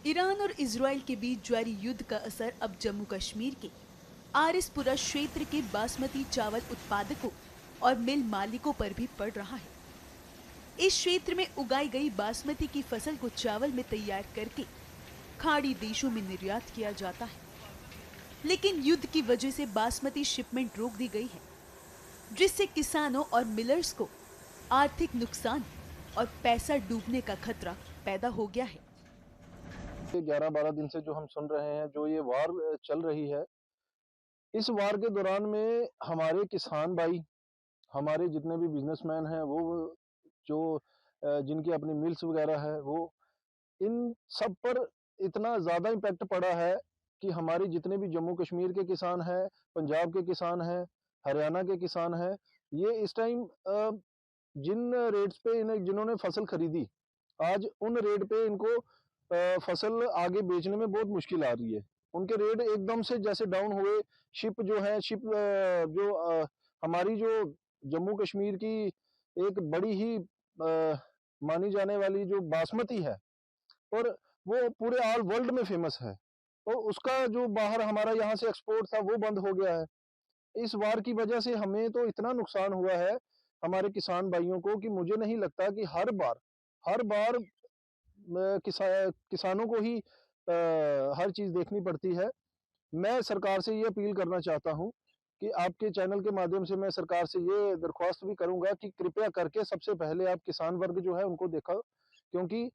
Iran और Israel के बीच जारी युद्ध का असर अब जम्मू कश्मीर के आरएसपुरा क्षेत्र के बासमती चावल उत्पादकों और मिल मालिकों पर भी पड़ रहा है। इस क्षेत्र में उगाई गई बासमती की फसल को चावल में तैयार करके खाड़ी देशों में निर्यात किया जाता है, लेकिन युद्ध की वजह से बासमती शिपमेंट रोक दी गई है, जिससे किसानों और मिलर्स को आर्थिक नुकसान और पैसा डूबने का खतरा पैदा हो गया है। 11-12 दिन से जो हम सुन रहे हैं, जो ये वार चल रही है, इस वार के दौरान में हमारे किसान भाई, हमारे जितने भी बिजनेसमैन हैं, वो जो जिनकी अपनी मिल्स वगैरह है, वो इन सब पर इतना ज़्यादा इम्पैक्ट पड़ा है कि हमारे जितने भी जम्मू कश्मीर के किसान हैं, पंजाब के किसान हैं, हरियाणा के किसान हैं, ये इस टाइम जिन रेट्स पे जिन्होंने फसल खरीदी, आज उन रेट पे इनको फसल आगे बेचने में बहुत मुश्किल आ रही है। उनके रेट एकदम से जैसे डाउन हुए। शिप जो है, हमारी जो जम्मू कश्मीर की एक बड़ी ही मानी जाने वाली जो बासमती है, और वो पूरे ऑल वर्ल्ड में फेमस है, और उसका जो बाहर हमारा यहाँ से एक्सपोर्ट था वो बंद हो गया है। इस वार की वजह से हमें तो इतना नुकसान हुआ है हमारे किसान भाइयों को कि मुझे नहीं लगता कि हर बार किसानों को ही हर चीज देखनी पड़ती है। मैं सरकार से ये अपील करना चाहता हूँ कि आपके चैनल के माध्यम से मैं सरकार से ये दरख्वास्त भी करूंगा कि कृपया करके सबसे पहले आप किसान वर्ग जो है उनको देखो, क्योंकि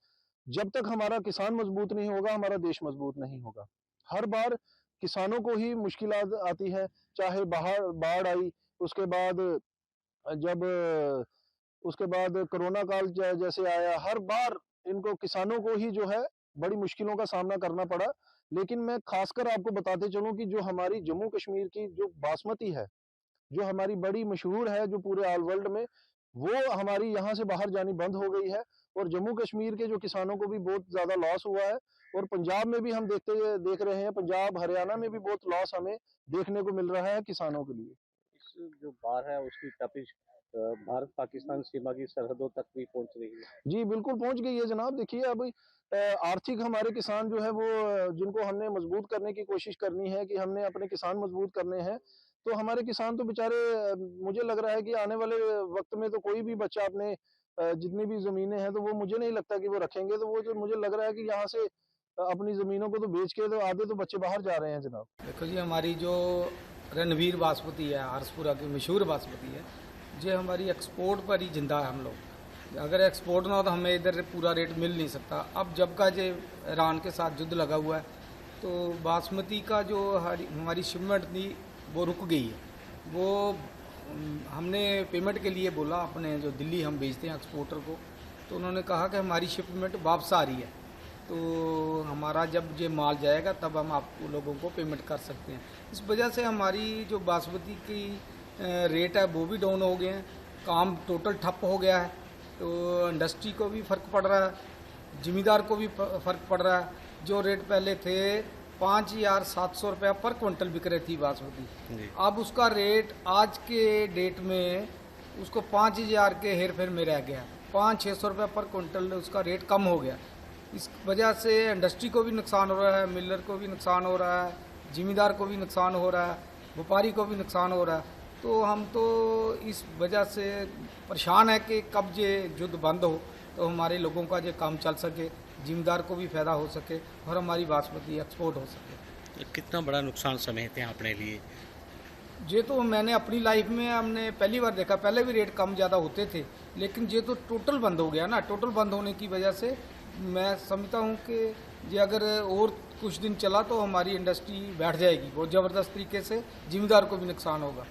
जब तक हमारा किसान मजबूत नहीं होगा, हमारा देश मजबूत नहीं होगा। हर बार किसानों को ही मुश्किल आती है, चाहे बाहर बाढ़ आई, उसके बाद जब उसके बाद कोरोना काल जैसे आया, हर बार इनको किसानों को ही जो है बड़ी मुश्किलों का सामना करना पड़ा। लेकिन मैं खासकर आपको बताते चलूं कि जो हमारी जम्मू कश्मीर की जो बासमती है, जो हमारी बड़ी मशहूर है, जो पूरे ऑल वर्ल्ड में, वो हमारी यहाँ से बाहर जानी बंद हो गई है, और जम्मू कश्मीर के जो किसानों को भी बहुत ज्यादा लॉस हुआ है। और पंजाब में भी हम देख रहे हैं, पंजाब हरियाणा में भी बहुत लॉस हमें देखने को मिल रहा है किसानों के लिए। इस जो बाढ़ है उसकी तपिश भारत पाकिस्तान सीमा की सरहदों तक भी पहुंच रही है। जी बिल्कुल पहुंच गई है जनाब। देखिए, अब आर्थिक हमारे किसान जो है वो जिनको हमने मजबूत करने की कोशिश करनी है, कि हमने अपने किसान मजबूत करने हैं, तो हमारे किसान तो बेचारे, मुझे लग रहा है कि आने वाले वक्त में तो कोई भी बच्चा अपने जितनी भी जमीनें हैं, तो वो मुझे नहीं लगता कि वो रखेंगे। तो वो जो मुझे लग रहा है कि यहाँ से अपनी जमीनों को तो बेच के तो आधे तो बच्चे बाहर जा रहे हैं जनाब। देखो जी, हमारी जो रणवीर बासमती है, आरसपुरा की मशहूर बासमती है, ये हमारी एक्सपोर्ट पर ही जिंदा है। हम लोग अगर एक्सपोर्ट ना हो तो हमें इधर पूरा रेट मिल नहीं सकता। अब जब का जो ईरान के साथ युद्ध लगा हुआ है, तो बासमती का जो हमारी शिपमेंट थी वो रुक गई है। वो हमने पेमेंट के लिए बोला अपने जो दिल्ली हम भेजते हैं एक्सपोर्टर को, तो उन्होंने कहा कि हमारी शिपमेंट वापस आ रही है, तो हमारा जब ये माल जाएगा तब हम आपको लोगों को पेमेंट कर सकते हैं। इस वजह से हमारी जो बासमती की रेट है वो भी डाउन हो गए हैं, काम टोटल ठप हो गया है, तो इंडस्ट्री को भी फ़र्क पड़ रहा है, ज़मींदार को भी फ़र्क पड़ रहा है। जो रेट पहले थे 5,700 रुपया पर क्विंटल बिक रही थी बासमती, अब उसका रेट आज के डेट में उसको 5,000 के हेर फेर में रह गया। 500-600 रुपया पर क्विंटल उसका रेट कम हो गया। इस वजह से इंडस्ट्री को भी नुकसान हो रहा है, मिलर को भी नुकसान हो रहा है, ज़मींदार को भी नुकसान हो रहा है, व्यापारी को भी नुकसान हो रहा है। तो हम तो इस वजह से परेशान है कि कब ये युद्ध बंद हो तो हमारे लोगों का ये काम चल सके, ज़मींदार को भी फ़ायदा हो सके और हमारी बासमती एक्सपोर्ट हो सके। कितना बड़ा नुकसान समझते हैं अपने लिए? ये तो मैंने अपनी लाइफ में हमने पहली बार देखा। पहले भी रेट कम ज़्यादा होते थे, लेकिन ये तो टोटल बंद हो गया ना। टोटल बंद होने की वजह से मैं समझता हूँ कि ये अगर और कुछ दिन चला तो हमारी इंडस्ट्री बैठ जाएगी बहुत ज़बरदस्त तरीके से, ज़मींदार को भी नुकसान होगा।